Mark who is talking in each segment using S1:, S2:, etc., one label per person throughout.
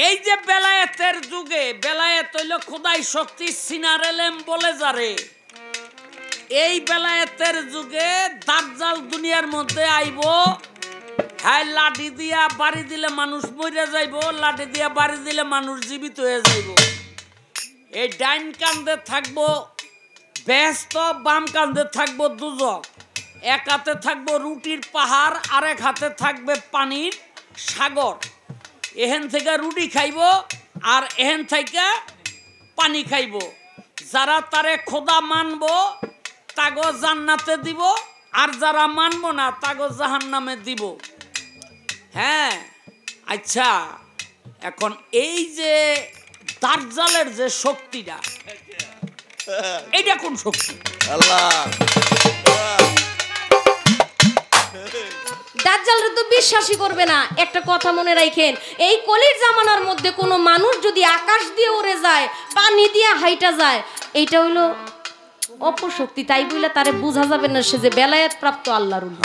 S1: এই যে বেলায়েতের যুগে বেলায়েত হইল খোদাই শক্তি সিনার এলেম বলে যারে, এই বেলায়েতের যুগে দাজ্জাল দুনিয়ার মধ্যে আইব। হ্যাঁ, লাঠি দিয়া বাড়ি দিলে মানুষ মরে যাইব, লাঠি দিয়া বাড়ি দিলে মানুষ জীবিত হয়ে যাইব। এই ডাইন কান্দে থাকবো বেহেশত, বাম কান্দে থাকবো দুজক। এক হাতে থাকবো রুটির পাহাড়, আরেক হাতে থাকবে পানির সাগর। এহেন থেকে রুটি খাইব আর এহেন থেকে পানি খাইব। যারা তারে খোদা মানব তাগো জান্নাতে দিব, আর যারা মানব না তাগো জাহান্নামে দিব। হ্যাঁ, আচ্ছা, এখন এই যে দাজ্জালের যে শক্তিটা, এইটা কোন শক্তি?
S2: আল্লাহ।
S3: দাজ্জালরে তো বিশ্বাসই করবে না। একটা কথা মনে রাখেন, এই কলির জামানার মধ্যে কোনো মানুষ যদি আকাশ দিয়ে উড়ে যায়, পানি দিয়ে হাইটা যায়, এইটা হইলো অপশক্তি। তাই বলে তারে বোঝা যাবে না সে যে বেলায়েত প্রাপ্ত আল্লাহর ওলি।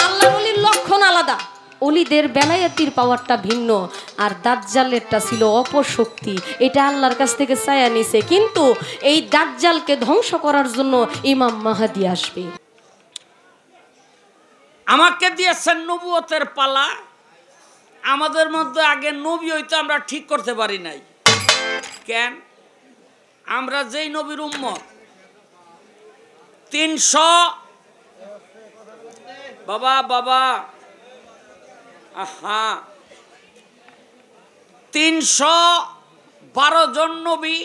S3: আল্লাহর ওলির লক্ষণ আলাদা, ওলিদের বেলায়েতির পাওয়ারটা ভিন্ন, আর দাজ্জালেরটা ছিল অপশক্তি। এটা আল্লাহর কাছ থেকে চায়া নিছে। কিন্তু এই দাজ্জালকে ধ্বংস করার জন্য ইমাম মাহদী আসবে।
S1: আমাকে দিয়েছেন নবুয়তের পালা। আমাদের মধ্যে আগে নবী হইতো আমরা ঠিক করতে পারি নাই। কেন? আমরা যেই নবীর উম্মত 300 বাবা 312 জন নবী,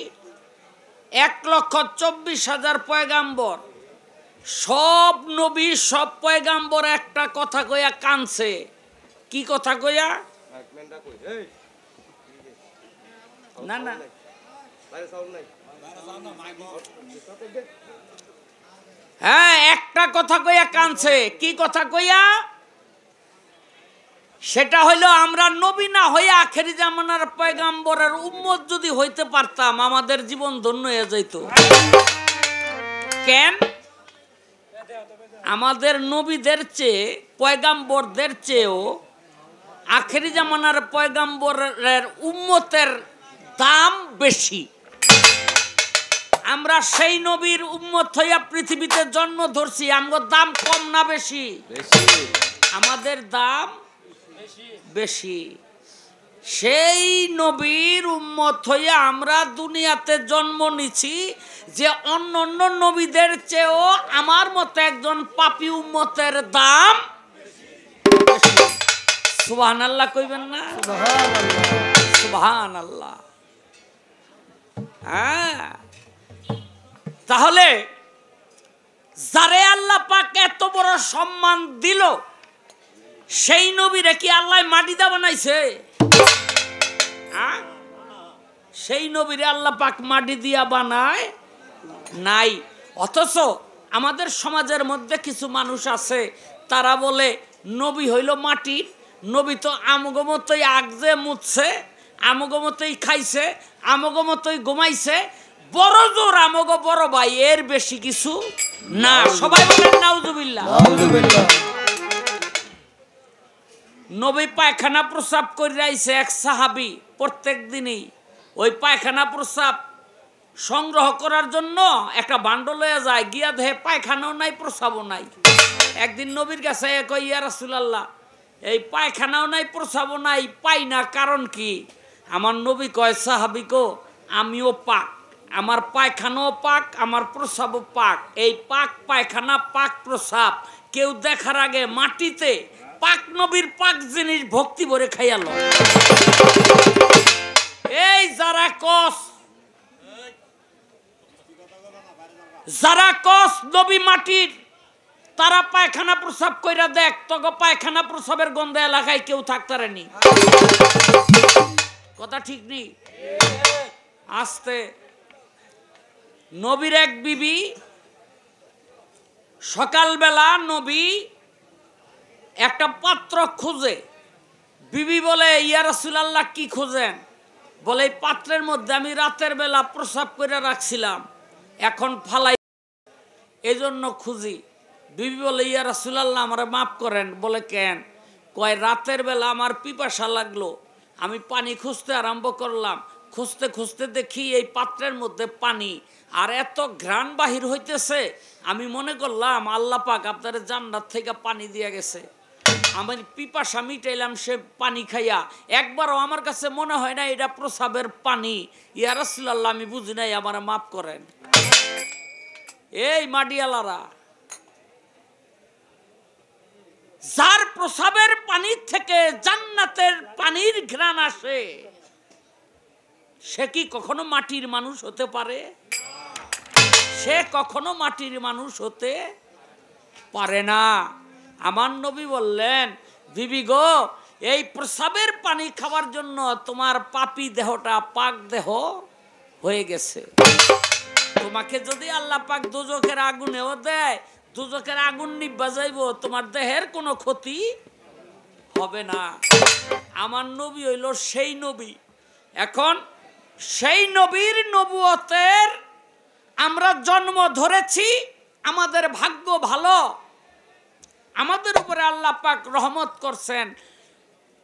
S1: 1,24,000 পয়গাম্বর। সব নবী সব পয়গাম্বর একটা কথা কইয়া কানছে। কি কথা কইয়া? না না, হ্যাঁ, একটা কথা কইয়া কানছে। কি কথা কইয়া? সেটা হইলো আমরা নবী না হইয়া আখেরি জামানার পয়গাম্বরের উম্মত যদি হইতে পারতাম আমাদের জীবন ধন্য হয়ে যেত। কেন? আমাদের নবীদের চেয়ে পয়গাম্বরদের চেয়েও আখেরি জামানার পয়গাম্বরের উম্মতের দাম বেশি। আমরা সেই নবীর উম্মত হইয়া পৃথিবীতে জন্ম ধরছি, আমাদের দাম কম না বেশি? আমাদের দাম বেশি। সেই নবীর উম্মত হইয়া আমরা দুনিয়াতে জন্ম নিছি, যে অন্য অন্য নবীদের চেয়েও আমার মতো একজন পাপী উম্মতের দাম। সুবহানাল্লাহ কইবেন না? সুবহানাল্লাহ। হ্যাঁ, তাহলে যারে আল্লাহ পাক এত বড় সম্মান দিল, সেই নবীরে কি আল্লাহ মাটি দা বানাইছে? সেই নবীরে আল্লাহ পাক মাটি দিয়া বানায় নাই। অথচ আমাদের সমাজের মধ্যে কিছু মানুষ আছে, তারা বলে নবী হইল মাটির, নবী তো আমগমতই আগজে মুছছে, আমগমতই খাইছে, আমগমতই ঘুমাইছে, বড় জোর আমগো বড় ভাই, এর বেশি কিছু না। সবাই বলেন নাউজুবিল্লাহ। নবী পায়খানা প্রস্রাব করে আইছে এক সাহাবী, প্রত্যেক দিনই ওই পায়খানা প্রস্রাব সংগ্রহ করার জন্য একটা বান্ডল লয়ে যায়, গিয়া দেহে পায়খানাও নাই প্রস্রাবও নাই। একদিন নবীর কাছে কই, ইয়া রাসূলুল্লাহ, এই পায়খানাও নাই প্রস্রাবও নাই, পাই না, কারণ কি? আমার নবী কয়, সাহাবী গো, আমিও পাক, আমার পায়খানাও পাক, আমার প্রস্রাবও পাক। এই পাক পায়খানা পাক প্রস্রাব কেউ দেখার আগে মাটিতে পাক নবীর পাক জিনিস ভক্তি ভরে খাইয়াল। এই যারা কস নবী মাটির, তারা পায়খানা প্রস্রাব কইরা দেখ, তোকে পায়খানা প্রস্রাবের গন্ধে এলাকায় কেউ থাকতারেনি। কথা ঠিক নেই? আস্তে। নবীর এক বিবি, সকালবেলা নবী একটা পাত্র খুঁজে। বিবি বলে, ইয়া রাসূলুল্লাহ, কি খুঁজেন? বলে, এই পাত্রের মধ্যে আমি রাতের বেলা প্রস্রাব করে রাখছিলাম, এখন ফালাই, এজন্য খুঁজি। বিবি বলে, ইয়া রাসূলুল্লাহ, আমারে মাফ করেন। বলে, কেন? কয়, রাতের বেলা আমার পিপাসা লাগলো, আমি পানি খুঁজতে আরম্ভ করলাম। খুঁজতে খুঁজতে দেখি এই পাত্রের মধ্যে পানি, আর এত ঘ্রাণ বাহির হইতেছে। আমি মনে করলাম আল্লাহ পাক আপনার জান্নাত থেকে পানি দিয়ে গেছে। আমি পিপাসা মিটাইলাম সে পানি খাইয়া। একবারও আমার কাছে মনে হয় না এটা প্রসাবের পানি। ইয়া রাসূলুল্লাহ, আমি বুঝি নাই, আমার মাফ করেন। এই মাডিয়ালারা, যার প্রসাবের পানির থেকে জান্নাতের পানির ঘ্রাণ আসে, সে কি কখনো মাটির মানুষ হতে পারে? সে কখনো মাটির মানুষ হতে পারে না। আমার নবী বললেন, বিবি গো, এই প্রসাবের পানি খাওয়ার জন্য তোমার পাপী দেহটা পাক দেহ হয়ে গেছে। তোমাকে যদি আল্লাহ পাক দোজখের আগুনেও দেয়, দোজখের আগুন নিভা যাইব, তোমার দেহের কোনো ক্ষতি হবে না। আমার নবী হইল সেই নবী। এখন সেই নবীর নবুয়তের আমরা জন্ম ধরেছি, আমাদের ভাগ্য ভালো, আমাদের উপরে আল্লাহ পাক রহমত করছেন।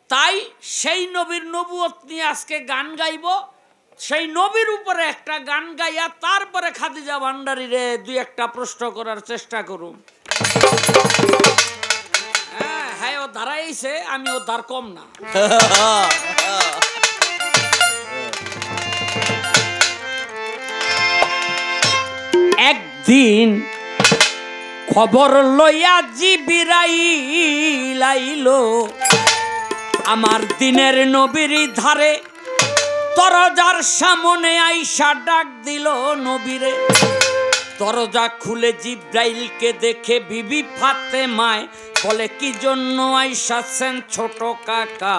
S1: তাই সেই নবীর নবুয়ত নিয়ে আজকে গান গাইব। সেই নবীর উপরে একটা গান গাইয়া তারপরে খাদিজা ভান্ডারীরে দুই একটা প্রশ্ন করার চেষ্টা করুন। হ্যাঁ, ও ধারাইছে, আমি ও ধার কম না। একদিন খবর লইয়া জিবরাইল আইলো আমার দিনের নবীর ধারে, দরজার সামনে আইসা ডাক দিল নবীরে। দরজা খুলে জিবরাইলকে দেখে বিবি ফাতেমায় বলে, কি জন্য আইসাছেন ছোট কাকা,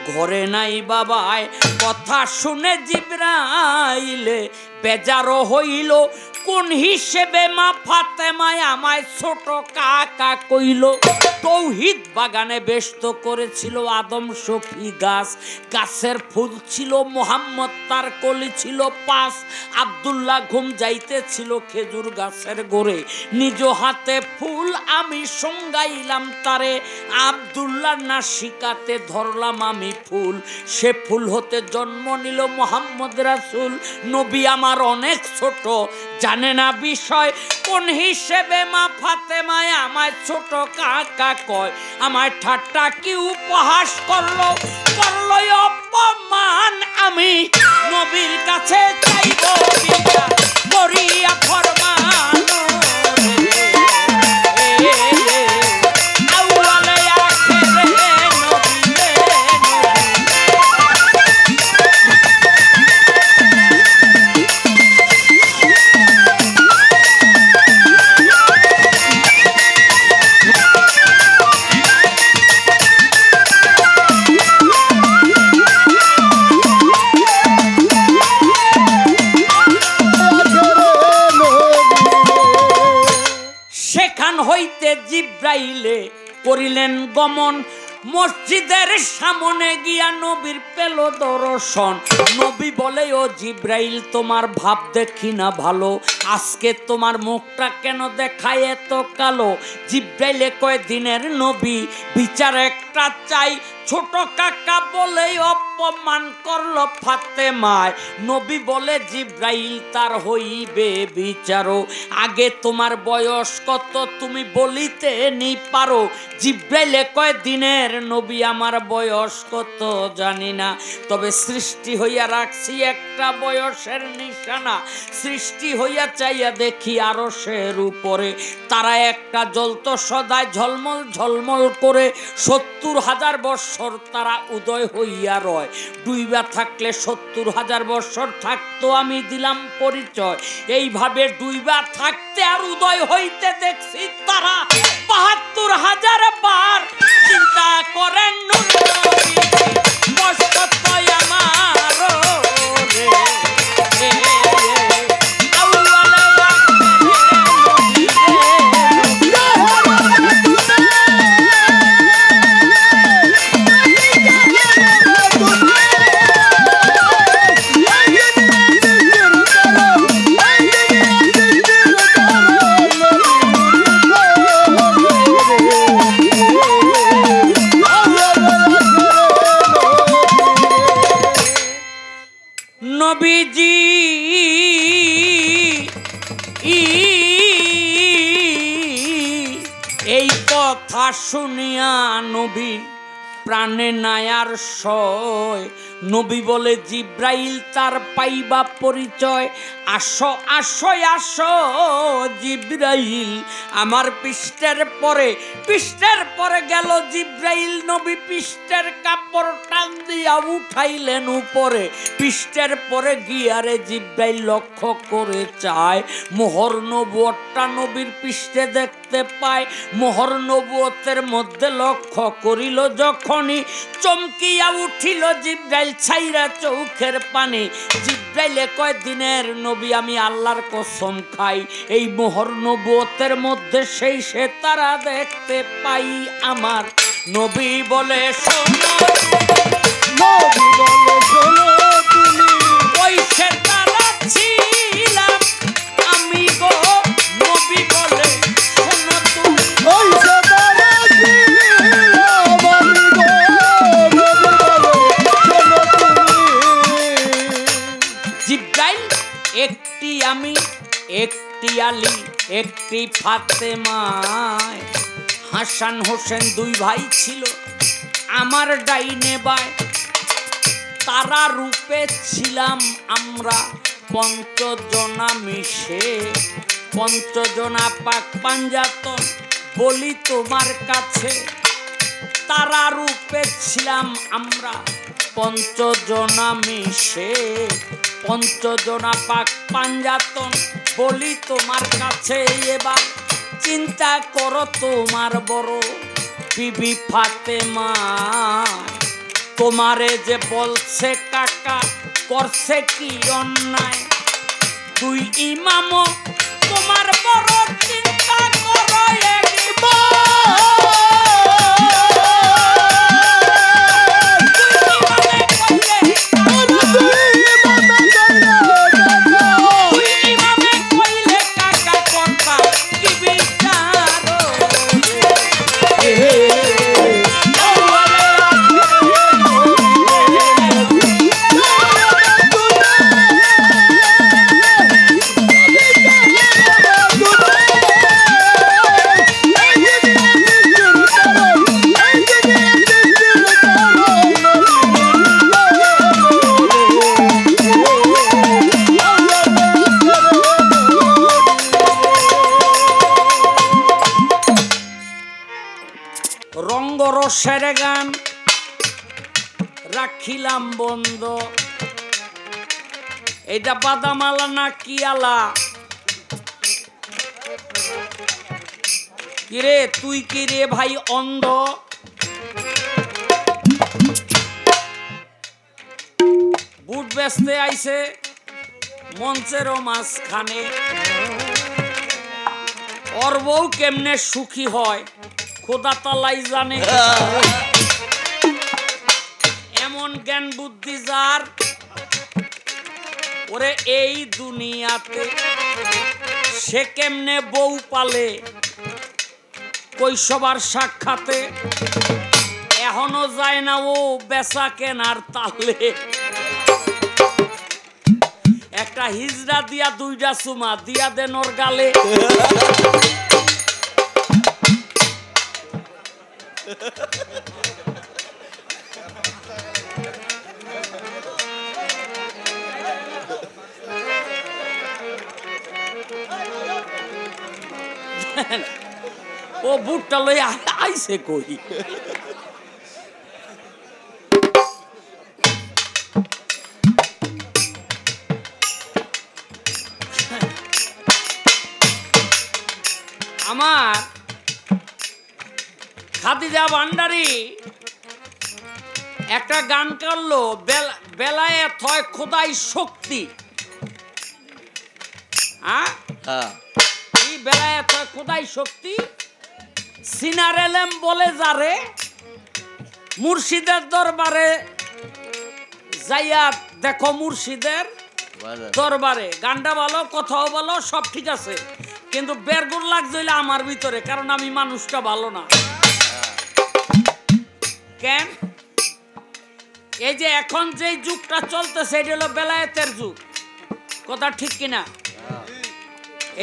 S1: ঘরে নাই বাবায়? কথা শুনে জিবরাইলে বেজারও হইল, কোন হিসেবে মা ফাতেমায় আমায় ছোট কাকা কইল। তৌহিদ বাগানে ব্যস্ত করেছিল আদম শফি গাছ, গাছের ফুল ছিল মোহাম্মদ, তার কলি ছিল পাঁচ। আব্দুল্লাহ ঘুম যাইতেছিল খেজুর গাছের গোড়ে, নিজ হাতে ফুল আমি সঙ্গাইলাম তারে। আব্দুল্লাহ নাসিকাতে ধরলাম আমি ফুল, সে ফুল হতে জন্ম নিল মোহাম্মদ রাসূল। নবী আমার অনেক ছোট, জানে না বিষয়, কোন হিসেবে মা ফাতেমায় আমায় ছোট কাকা কয়। আমায় ঠাট্টা কি উপহাস করলো, করলো অপমান, আমি নবীর কাছে চাইব বিচার করিয়া ফরমান। হইতে জিবরাইলে করিলেন গমন, মসজিদের সামনে গিয়া নবীর পেল দর্শন। নবী বলে, ও জিবরাইল, তোমার ভাব দেখি না ভালো, আজকে তোমার মুখটা কেন দেখায় এত কালো? জিবরাইলে কয়, দিনের নবী বিচার একটা চাই, ছোট কাকা বলে অপমান করলো ফাতেমায়। নবী বলে, জিবরাইল, তার হইবে বিচারো, আগে তোমার বয়স কত তুমি বলিতে নি পারো? জিবরাইলে কয়, দিনের নবী আমার বয়স কত জানি না, তবে সৃষ্টি হইয়া রাখছি একটা বয়সের নিশানা। সৃষ্টি হইয়া চাইয়া দেখি আরশের উপরে তারা একটা জ্বলতো সদায় ঝলমল ঝলমল করে, 70,000 বৎসর তারা উদয় হইয়া রয়। ডুইবা থাকলে 70,000 বৎসর থাকতো, আমি দিলাম পরিচয়। এইভাবে ডুইবা থাকতে আর উদয় হইতে দেখছি তারা 72,000 বার। চিন্তা করেন নবীজি এই কথা শুনিয়া নবী প্রাণে নায়ার সয়। নবী বলে জিব্রাইল তার পাইবা পরিচয়। আসো আসো আসো জিব্রাইল আমার পৃষ্ঠের পরে গেল জিব্রাইল। নবী পৃষ্ঠের কাপড় টান দিয়া উঠাইলেন উপরে। পৃষ্ঠের পরে গিয়ারে জিব্রাইল লক্ষ্য করে চায় মোহর নবুয়তটা নবীর পৃষ্ঠে দেখতে পায়। মোহর নবুয়তের মধ্যে লক্ষ্য করিল যখনই চমকিয়া উঠিল জিব্রাইল ছাইরা চোখের পানি। জিব্রাইলে কয় দিনের নবী আমি আল্লাহর কসম খাই এই মোহর নবুয়তের মধ্যে সেই সে তারা দেখতে পাই আমার। নবী বলে শোনো,
S2: নবী বলে শোনো তুমি
S1: ওই সে তারা ছিলাম আমি গো। নবী বলে শোনো তুমি
S2: ওই সে তারা ছিলাম আমি গো। নবী বলে শোনো তুমি।
S1: জিব্রাইল একটি আমি একটি আলী একটি ফাতেমায়। হাসান হোসেন দুই ভাই ছিল আমার ডাইনে বায়। তারা রূপে ছিলাম আমরা পঞ্চজনা মিশে। পঞ্চজনা পাক পাঞ্জাতন বলি তোমার কাছে। তারা রূপে ছিলাম আমরা পঞ্চজনা মিশে। পঞ্চজনা পাক পাঞ্জাতন বলি তোমার কাছে। এবার চিন্তা করো তোমার বড় বিবি ফাতেমা। তোমারে যে বলছে কাকা করছে কি অন্যায়। তুই ইমাম তোমার বড় চিন্তা করো রঙ্গরসের গান রাখিলাম বন্ধ। এটা বাদামালা না কি আলা? কিরে তুই কি রে ভাই অন্ধ? বুট বেচতে আইছে মঞ্চেরও মাঝখানে। ওর বউ কেমনে সুখী হয় খোদা তালাই জানে। এমন জ্ঞান বুদ্ধি যার ওরে এই দুনিয়াতে সে কেমনে বউ পালে কৈশবার সাক্ষাতে। এখনো যায় না ও বেচা কেনার তালে। একটা হিজড়া দিয়া দুইটা চুমা দিয়া দেন ওর গালে। ও বুটটা লই আইছে কই? আমার খাদিজা ভান্ডারী একটা গান করলো বেলায় থয় খোদাই শক্তি। এই বেলায় থয় খোদাই শক্তি সিনারেলেম বলে যারে। মুর্শিদের দরবারে যাইয়া দেখো মুর্শিদের দরবারে। গানটা ভালো, কথাও ভালো, সব ঠিক আছে, কিন্তু বেরগুর লাগছে আমার ভিতরে, কারণ আমি মানুষটা ভালো না। কেন এই যে এখন যে যুগটা চলতেছে এটা হলো বেলায়েতের যুগ, কথা ঠিক কিনা?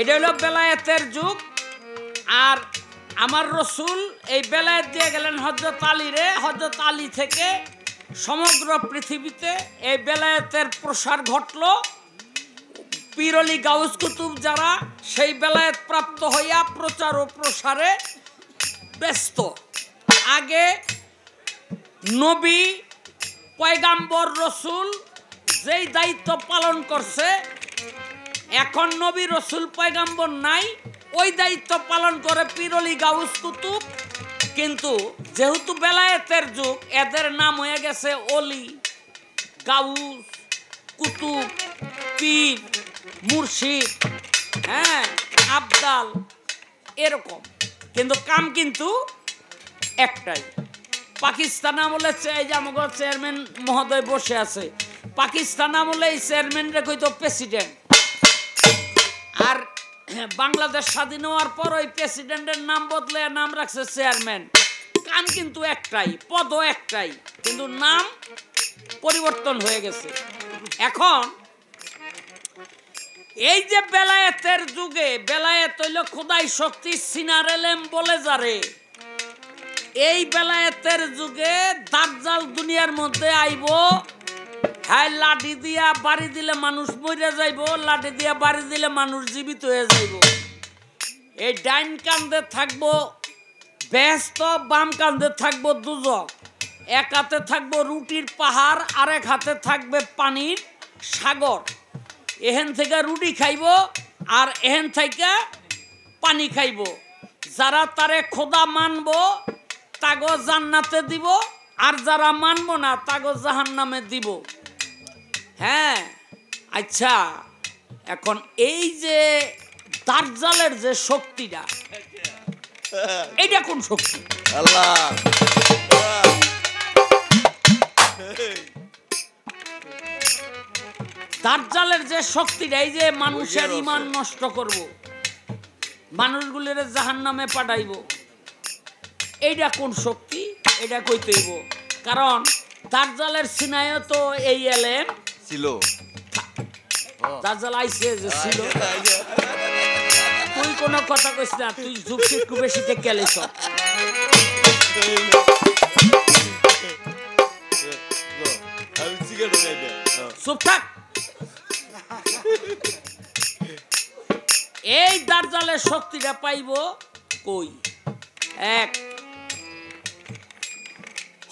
S1: এটা হলো বেলায়েতের যুগ। আর আমার রসুল এই বেলায়েত দিয়ে গেলেন হযরত আলীরে। হযরত আলী থেকে সমগ্র পৃথিবীতে এই বেলায়েতের প্রসার ঘটল। পীর অলি গাউস কুতুব যারা সেই বেলায়েত প্রাপ্ত হইয়া প্রচার ও প্রসারে ব্যস্ত। আগে নবী পয়গাম্বর রসুল যেই দায়িত্ব পালন করছে, এখন নবী রসুল পয়গাম্বর নাই, ওই দায়িত্ব পালন করে পীর অলি গাউস কুতুব। কিন্তু যেহেতু বেলায়েতের যুগ, এদের নাম হয়ে গেছে অলি, গাউস, কুতুব, পীর, মুর্শিদ, হ্যাঁ, আবদাল, এরকম। কিন্তু কাম কিন্তু একটাই। পাকিস্তান আমলে এই যে আমাদের চেয়ারম্যান মহোদয় বসে আছে, পাকিস্তান আমলে এই চেয়ারম্যানরা কইতো প্রেসিডেন্ট, আর বাংলাদেশ স্বাধীন হওয়ার পর ওই প্রেসিডেন্টের নাম বদলে নাম রাখছে চেয়ারম্যান। কাম কিন্তু একটাই, পদও একটাই, কিন্তু নাম পরিবর্তন হয়ে গেছে। এখন এই যে বেলায়েতের যুগে, বেলায়েত হইল খোদাই শক্তি সিনার এলেম বলে যারে, এই বেলায়েতের যুগে দাজ্জাল দুনিয়ার মধ্যে আইব। হ্যাঁ, লাঠি দিয়া বাড়ি দিলে মানুষ মরে যাইব, লাঠি দিয়া বাড়ি দিলে মানুষ জীবিত হয়ে যাইব। এই ডাইন কান্দে থাকবো বেহেশত, বাম কান্দে থাকবো দুজক। এক হাতে থাকবো রুটির পাহাড়, আর এক হাতে থাকবে পানির সাগর। এহেন থেকে রুটি খাইব আর এহেন থেকে পানি খাইব। যারা তারে খোদা মানব তাগো জান্নাতে দিব, আর যারা মানব না তাগো জাহান্নামে দিব। হ্যাঁ, আচ্ছা, এখন এই যে দাজ্জালের যে শক্তিটা, এইটা কোন শক্তি?
S2: আল্লাহ
S1: দাজ্জালের যে শক্তিটা, এই যে মানুষের ঈমান নষ্ট করব, মানুষগুলির জাহান্নামে পাঠাইব, এইটা কোন শক্তি? এটা কইতেইব। কারণ দাজ্জালের সিনায়ও তো এই এলেম
S2: ছিল।
S1: দাজ্জাল আইছে যে ছিল। তুই কোনো কথা কইস না, তুই যুক্তি একটু বেশি থেকে গেলিস। চুপ থাক। এই দাজ্জালের শক্তিটা পাইব কই? এক,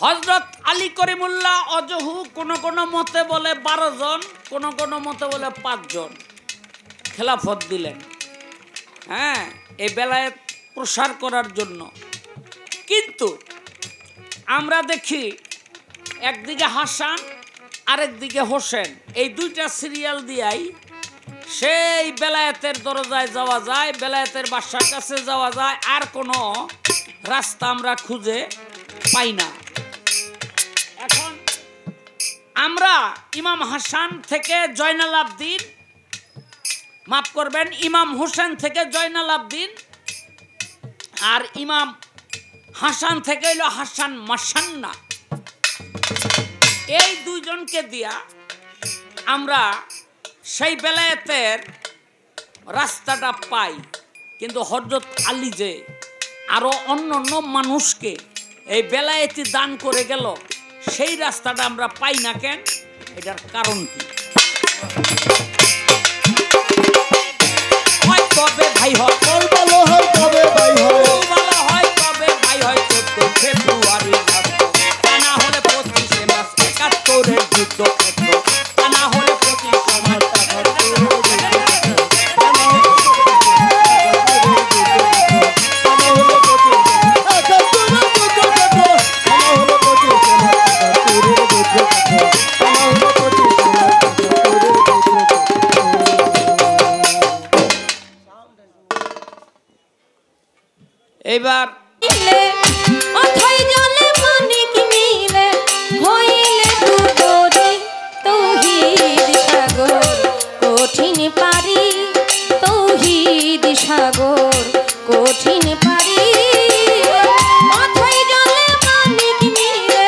S1: হযরত আলী করিমুল্লাহ অজহু কোন কোন মতে বলে 12 জন, কোন কোন মতে বলে 5 জন খেলাফত দিলেন, হ্যাঁ, এই বেলায়েত প্রসার করার জন্য। কিন্তু আমরা দেখি একদিকে হাসান আরেকদিকে হোসেন, এই দুইটা সিরিয়াল দিয়াই সেই বেলায়েতের দরজায় যাওয়া যায়, বেলায়েতের বাসার কাছে যাওয়া যায়, আর কোনো রাস্তা আমরা খুঁজে পাই না। এখন আমরা ইমাম হাসান থেকে জয়নাল আবদিন, মাফ করবেন, ইমাম হোসেন থেকে জয়নাল আবদিন, আর ইমাম হাসান থেকে হইল হাসান মাসান্না, এই দুইজনকে দিয়া আমরা সেই বেলায়েতের রাস্তাটা পাই। কিন্তু হযরত আলী যে আরো অন্য অন্য মানুষকে এই বেলায়েতি দান করে গেল, সেই রাস্তাটা আমরা পাই না কেন? এটার কারণ কি? হয় তবে ভাই হয়,
S2: ভালো হয় তবে ভাই হয়,
S1: ভালো হয় তবে ভাই হয় 14 ফেব্রুয়ারি, তা না হলে 25 মাস 71-এর যুদ্ধ ক্ষেত্র, তা না হলে 25 মাস এইবার
S3: অথই জলে মানিক মিলে হইলে দুদরি তৌহিদ সাগর কঠিন পারি, তৌহিদ সাগর কঠিন পারি। অথই জলে মানিক মিলে,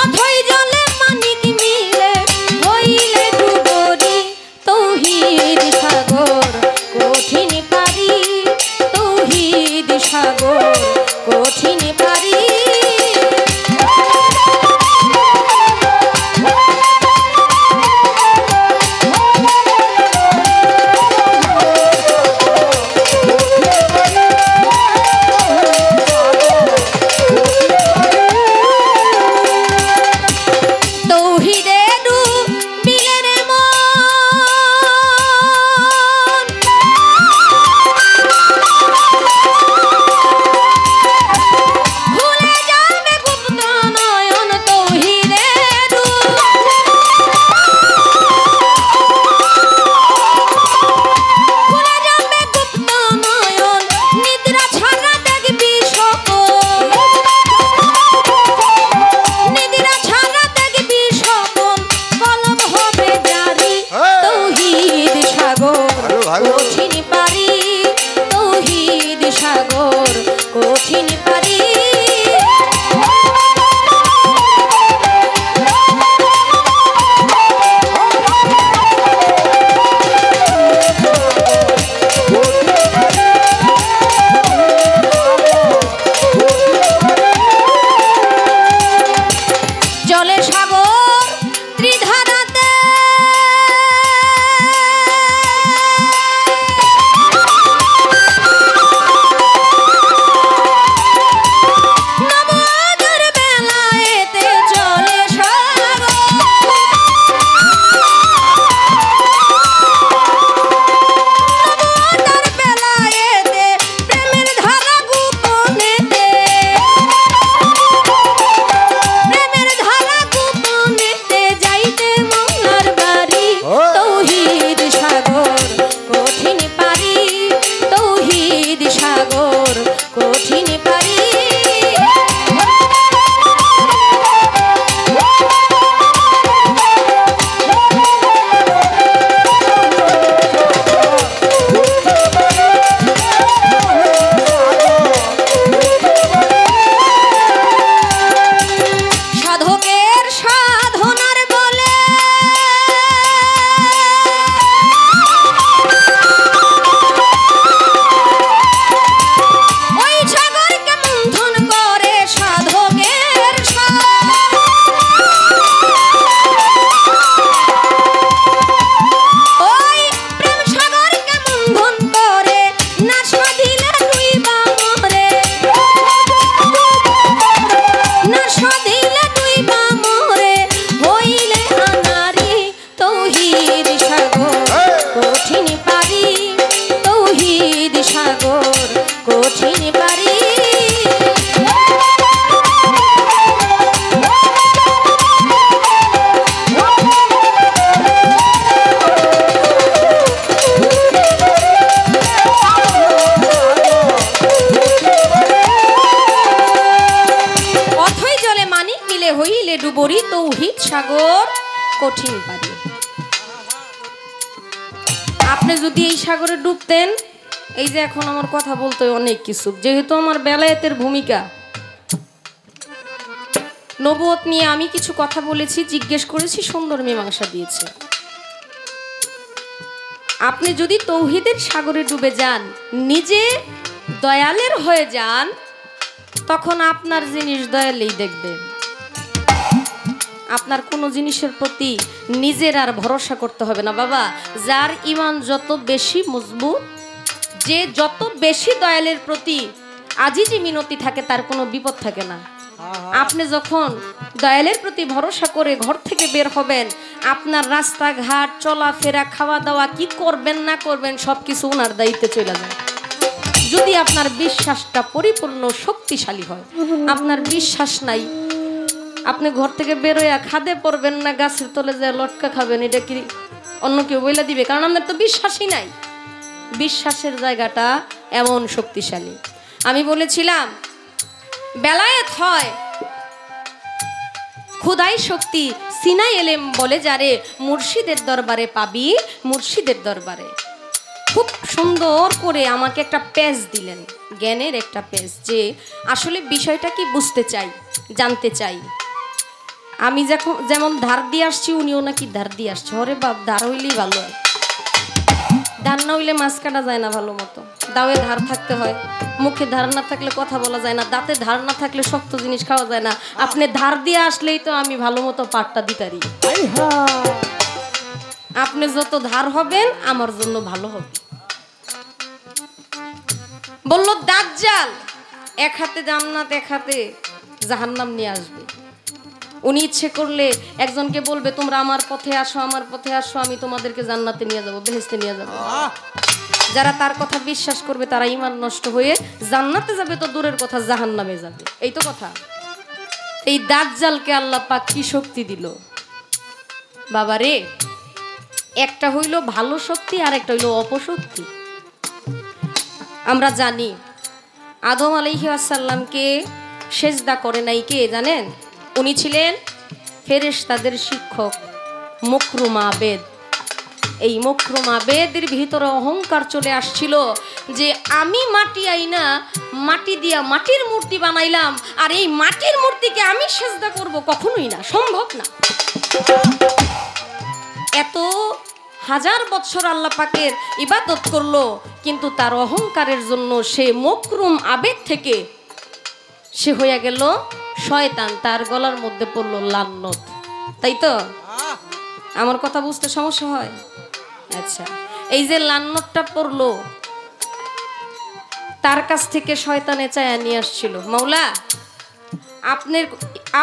S3: অথই জলে কঠিন পারি। আপনি যদি এই সাগরে ডুবতেন, এই যে এখন আমার কথা বলতে অনেক কিছু, যেহেতু আমার বেলায়েতের ভূমিকা, নবুয়ত নিয়ে আমি কিছু কথা বলেছি, জিজ্ঞেস করেছি, সুন্দর মীমাংসা দিয়েছে। আপনি যদি তৌহিদের সাগরে ডুবে যান, নিজে দয়ালের হয়ে যান, তখন আপনার জিনিস দয়ালেই দেখবে। আপনার কোনো জিনিসের প্রতি নিজের আর ভরসা করতে হবে না বাবা। যার ঈমান যত বেশি মজবুত, যে যত বেশি দয়ালের প্রতি আজিজি মিনতি থাকে, তার কোনো বিপদ থাকে না। আপনি যখন দয়ালের প্রতি ভরসা করে ঘর থেকে বের হবেন, আপনার রাস্তাঘাট, চলাফেরা, খাওয়া দাওয়া, কি করবেন না করবেন, সবকিছু ওনার দায়িত্বে চলে যায়। যদি আপনার বিশ্বাসটা পরিপূর্ণ শক্তিশালী হয়। আপনার বিশ্বাস নাই, আপনি ঘর থেকে বেরোয়া খাদে পড়বেন না, গাছের তলে যায় লটকা খাবেন, এটা কি অন্য কেউ বলে দিবে? কারণ আপনার তো বিশ্বাসই নাই। বিশ্বাসের জায়গাটা এমন শক্তিশালী। আমি বলেছিলাম বেলায়েত হয় খোদাই শক্তি, সিনাই এলেম বলে যারে, মুর্শিদের দরবারে পাবি, মুর্শিদের দরবারে। খুব সুন্দর করে আমাকে একটা পেজ দিলেন, জ্ঞানের একটা পেজ, যে আসলে বিষয়টা কি বুঝতে চাই, জানতে চাই। আমি যেমন ধার দিয়ে আসছি, উনিও নাকি ধার দিয়ে আসছে। ওরে বাপ, ধার হইলেই ভালো হয়, ধার না হইলে মাছ কাটা যায় না ভালো মতো। দাওয়ে ধার থাকতে হয়, মুখে ধার না থাকলে কথা বলা যায় না, দাঁতে ধার না থাকলে শক্ত জিনিস খাওয়া যায় না। আপনি ধার দিয়ে আসলেই তো আমি ভালো মতো পাটটা দিতারি। আপনি যত ধার হবেন আমার জন্য ভালো হবে। বলল দাজ্জাল এক হাতে জান্নাত, এক হাতে জাহান্নাম নিয়ে আসবে। উনি ইচ্ছে করলে একজনকে বলবে, তোমরা আমার পথে আসো, আমার পথে আসো, আমি তোমাদেরকে জান্নাতে নিয়ে যাবো, বেহেশতে নিয়ে যাবো। যারা তার কথা বিশ্বাস করবে তারা ঈমান নষ্ট হয়ে জান্নাতে যাবে, তো দূরের কথা জাহান্নামে যাবে। এই তো কথা। এই দাজ্জালকে আল্লাহ পাক কি শক্তি দিল বাবারে! একটা হইল ভালো শক্তি, আর একটা হইল অপশক্তি। আমরা জানি আদম আলাইহিস সালামকে সেজদা করে নাই কে জানেন? উনি ছিলেন ফেরেশতাদের শিক্ষক, মুকরুম আবেদ। এই মুকরুম আবেদের ভিতরে অহংকার চলে আসছিল যে আমি মাটি আইনা মাটি দিয়া মাটির মূর্তি বানাইলাম, আর এই মাটির মূর্তিকে আমি সেজদা করব, কখনোই না, সম্ভব না। এত হাজার বছর আল্লাহ পাকের ইবাদত করলো, কিন্তু তার অহংকারের জন্য সে মুকরুম আবেদ থেকে সে হয়ে গেল শয়তান। তার গলার মধ্যে পড়লো লান্নত। তাই তো? আমার কথা বুঝতে সমস্যা হয়? আচ্ছা, এই যে লান্নতটা পড়লো, তার কাছ থেকে শয়তানে চায়া নিয়ে আসছিল, মাওলা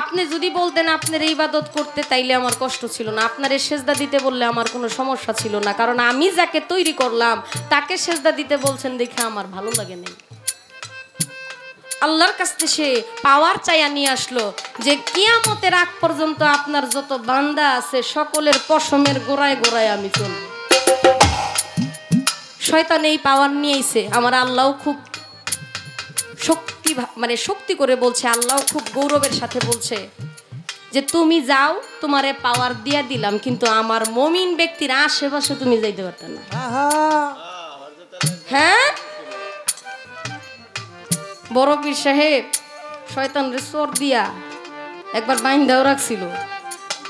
S3: আপনি যদি বলতেন আপনার এই ইবাদত করতে, তাইলে আমার কষ্ট ছিল না। আপনারে সেজদা দিতে বললে আমার কোনো সমস্যা ছিল না, কারণ আমি যাকে তৈরি করলাম তাকে সেজদা দিতে বলছেন দেখে আমার ভালো লাগে নাই। আল্লাহর কাছ থেকে সে পাওয়ার চাইয়া নিয়ে আসলো যে কিয়ামতের আগ পর্যন্ত আপনার যত বান্দা আছে সকলের পশমের গোড়ায় গোড়ায় আমি চলব। শয়তান এই পাওয়ার নিয়েছে। আমার আল্লাহ খুব শক্তি করে বলছে, আল্লাহ খুব গৌরবের সাথে বলছে যে তুমি যাও, তোমারে পাওয়ার দিয়া দিলাম, কিন্তু আমার মুমিন ব্যক্তির আশেপাশে তুমি যাইতে পারতে না। হ্যাঁ, বড় পীর সাহেব শয়তানরে চোর দিয়া একবার বাইন্ধাও রাখছিল।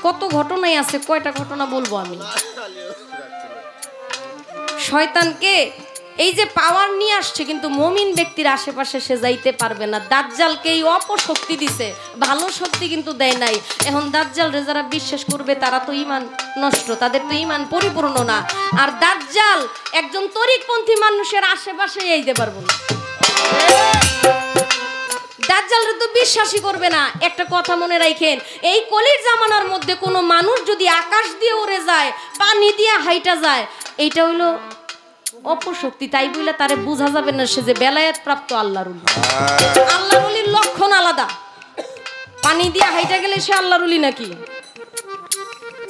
S3: কত ঘটনাই আছে, কয়টা ঘটনা বলবো আমি। শয়তানকে এই যে পাওয়ার নিয়ে আসছে, কিন্তু মুমিন ব্যক্তির আশেপাশে সে যাইতে পারবে না। দাজ্জালকে এই অপশক্তি দিছে, ভালো শক্তি কিন্তু দেয় নাই। এখন দাজ্জালরে যারা বিশ্বাস করবে তারা তো ঈমান নষ্ট, তাদের তো ঈমান পরিপূর্ণ না। আর দাজ্জাল একজন তরিকপন্থী মানুষের আশেপাশে যাইতে পারবো না। দাজ্জালরে তো বিশ্বাসই করবে না। একটা কথা মনে রাখেন, এই কলির জামানার মধ্যে কোনো মানুষ যদি আকাশ দিয়ে উড়ে যায়, পানি দিয়ে হাইটা যায়, এইটা হইলো অপশক্তি। তাই বলে তারে বোঝা যাবে না সে যে বেলায়েত প্রাপ্ত আল্লাহর ওলি। আল্লাহর ওলির লক্ষণ আলাদা। পানি দিয়ে হাইটা গেলে সে আল্লাহর ওলি নাকি?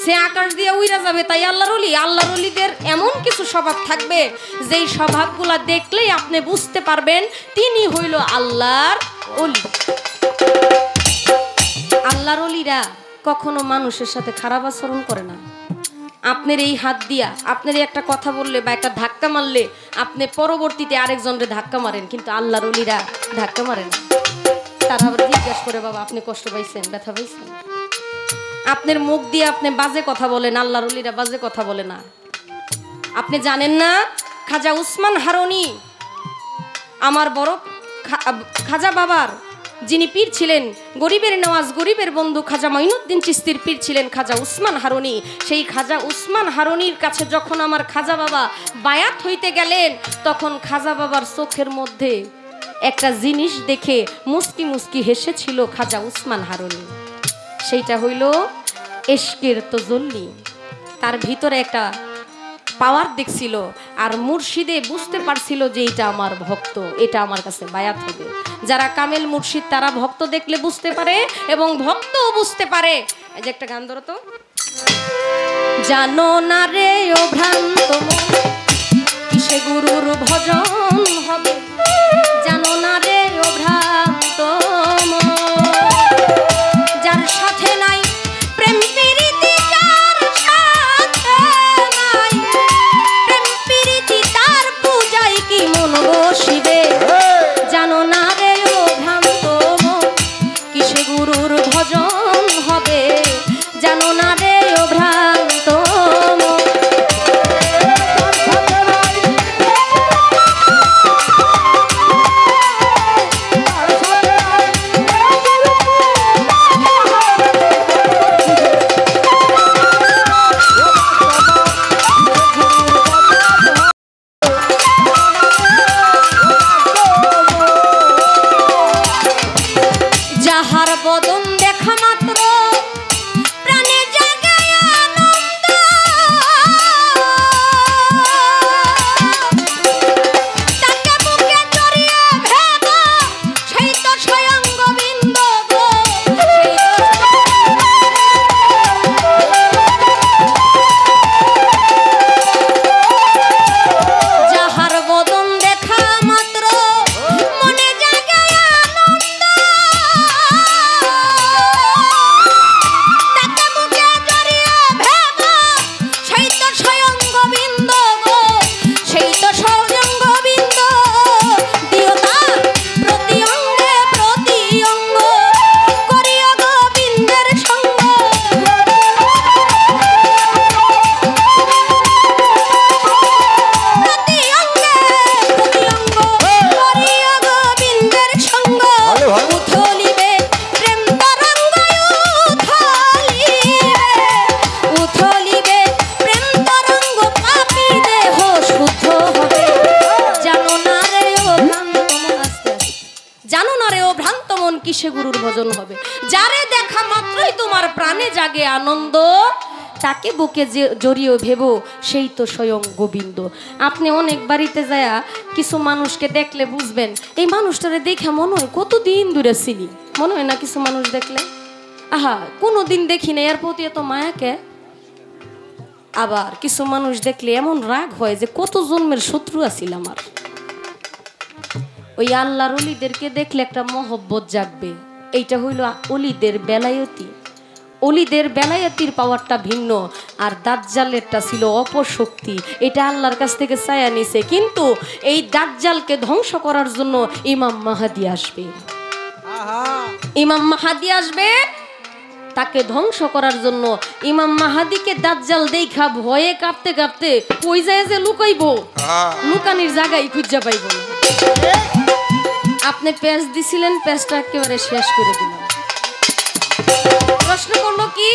S3: সে আকাশ দিয়ে উইরা যাবে তাই আল্লাহর ওলি? আল্লাহর ওলিদের এমন কিছু স্বভাব থাকবে যেই স্বভাবগুলা দেখলেই আপনি বুঝতে পারবেন তিনি হইল আল্লাহর ওলি। আল্লাহর ওলিরা কখনো মানুষের সাথে খারাপ আচরণ করে না। আপনার এই হাত দিয়া আপনার একটা কথা বললে বা একটা ধাক্কা মারলে আপনি পরবর্তীতে আরেকজনকে ধাক্কা মারেন, কিন্তু আল্লাহর ওলিরা ধাক্কা মারেন। তারা আবার জিজ্ঞাসা করে, বাবা আপনি কষ্ট পাইছেন, ব্যথা পাইছেন? আপনার মুখ দিয়ে আপনি বাজে কথা বলেন, আল্লাহর ওলিরা বাজে কথা বলে না। আপনি জানেন না খাজা উসমান হারুনি আমার বড় খাজা বাবার যিনি পীর ছিলেন, গরিবের নওয়াজ, গরিবের বন্ধু খাজা মঈনুদ্দিন চিশতির পীর ছিলেন খাজা উসমান হারুনি। সেই খাজা উসমান হারুনির কাছে যখন আমার খাজা বাবা বায়াত হইতে গেলেন, তখন খাজা বাবার চোখের মধ্যে একটা জিনিস দেখে মুস্কি মুস্কি হেসেছিল খাজা উসমান হারুনি। সেইটা হইল এশকের তজল্লি। তার ভিতরে একটা পাওয়ার দেখছিল, আর মুর্শিদে বুঝতে পারছিল যে এটা আমার ভক্ত, এটা আমার কাছে বায়াত হবে। যারা কামেল মুর্শিদ তারা ভক্ত দেখলে বুঝতে পারে এবং ভক্তও বুঝতে পারে। এই যে একটা গান ধরো তো, জানো না রে ও ভ্রান্ত কিসে গুরুর ভজন হবে, জানো না রে ও ভ্রান্ত যার সাথে নাই প্রেম প্রীতি, যার সাথে নাই প্রেম প্রীতি, তার পূজায় কি মন বসিবে। জানো না রে ও ভ্রান্ত কিসে গুরুর ভজন হবে, জানো না রে ও ভ্রান্ত। যাহার বদন দেখা মাত্র প্রাণে জাগে আনন্দ, তাকে বুকে জড়িয়ে ভেব সেই তো স্বয়ং গোবিন্দ গো। যাহার বদন দেখা মাত্র মনে জাগে আনন্দ, তাকে বুকে জড়িয়ে ভেব সেই তো স্বয়ং গোবিন্দ গো, সেই তো স্বয়ং গোবিন্দ। দিও তার প্রতি অঙ্গে প্রতি অঙ্গ করিয়া গোবিন্দের সঙ্গ, প্রতি অঙ্গে প্রতি অঙ্গ করিয়া গোবিন্দের সঙ্গ। উথলিবে প্রেম তরঙ্গ, উথলিবে প্রেম তরঙ্গ, পাপী দেহ শুদ্ধ হবে। জানো না রে ও ভ্রান্ত মন, আস্তে আস্তে, জানো না রে ও ভ্রান্ত মন কিসে গুরুর ভজন হবে, যারে দেখা মাত্রই তোমার প্রাণে জাগে আনন্দ, তাকে বুকে জড়িয়ে ভেবো সেই তো স্বয়ং গোবিন্দ। আপনি অনেক বাড়িতে যায়া কিছু মানুষকে দেখলে বুঝবেন এই মানুষটারে দেখে মনে হয় কতদিন দূরে ছিলি, মনে হয় না কিছু মানুষ দেখলে, আহা কোনোদিন দেখি না এর প্রতি এত মায়াকে। আবার কিছু মানুষ দেখলে এমন রাগ হয় যে কত জন্মের শত্রু আছিল আমার। ওই আল্লাহর অলিদেরকে দেখলে একটা মহব্বত জাগবে। এইটা হইল অলিদের বেলায়তি। অলিদের বেলায়েতির পাওয়ারটা ভিন্ন, আর দাজ্জালেরটা ছিল অপশক্তি। এটা আল্লাহর কাছ থেকে চায়া নিছে, কিন্তু এই দাজ্জালকে ধ্বংস করার জন্য ইমাম মাহাদি আসবে। ইমাম মাহাদি আসবে তাকে ধ্বংস করার জন্য। ইমাম মাহাদিকে দাজ্জাল দেখা ভয়ে কাঁপতে কাঁপতে কই যায় যে লুকাইবো, লুকানির জায়গায় খুঁজা পাইব না। আপনি পেঁচ দিছিলেন, পেঁচটা একেবারে শেষ করে দিলাম। প্রশ্ন করলো কি,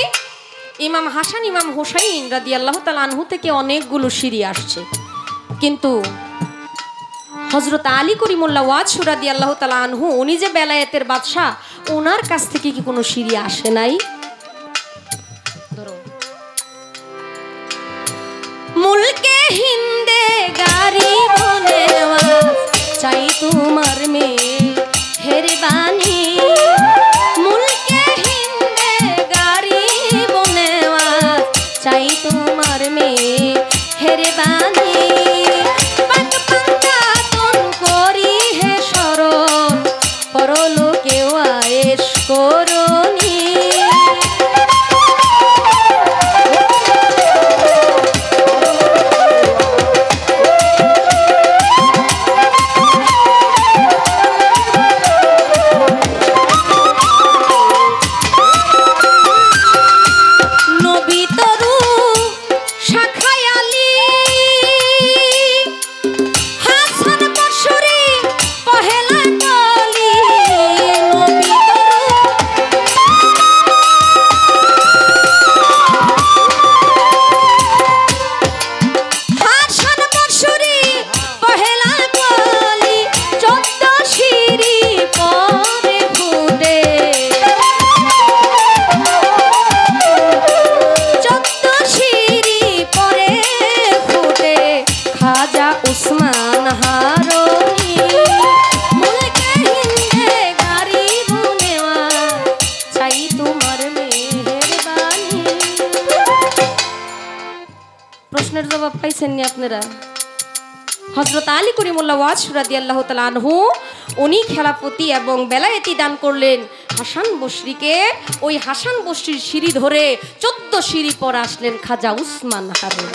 S3: ইমাম হাসান ইমাম হুসাইন রাদিয়াল্লাহু তাআলা আনহু থেকে অনেকগুলো সিঁড়ি আসছে, কিন্তু হযরত আলী করিমুল্লাহ ওয়াজ রাদিয়াল্লাহু তাআলা আনহু উনি যে বেলায়েতের বাদশা, ওনার কাছ থেকে কি কোনো সিঁড়ি আসে নাই? ধরো, মুলকে হিন্দে গারি বনে চাই তোমার মেয়ে হেরবানি, মুলকে হিন্দে গারি বনে চাই তোমার মেয়ে হেরবানি, করি হে সরল পরলোকে আয়েশ করনি। জবাব পাইছেন নি আপনারা? হযরত আলী করিমুল্লাহ ওয়াজ রাদিয়াল্লাহু তাআলা আনহু উনি খেলাফতি এবং বেলায়েতি দান করলেন হাসান বসরিকে। ওই হাসান বসরির সিঁড়ি ধরে 14 সিঁড়ি পর আসলেন খাজা উসমান হারুন।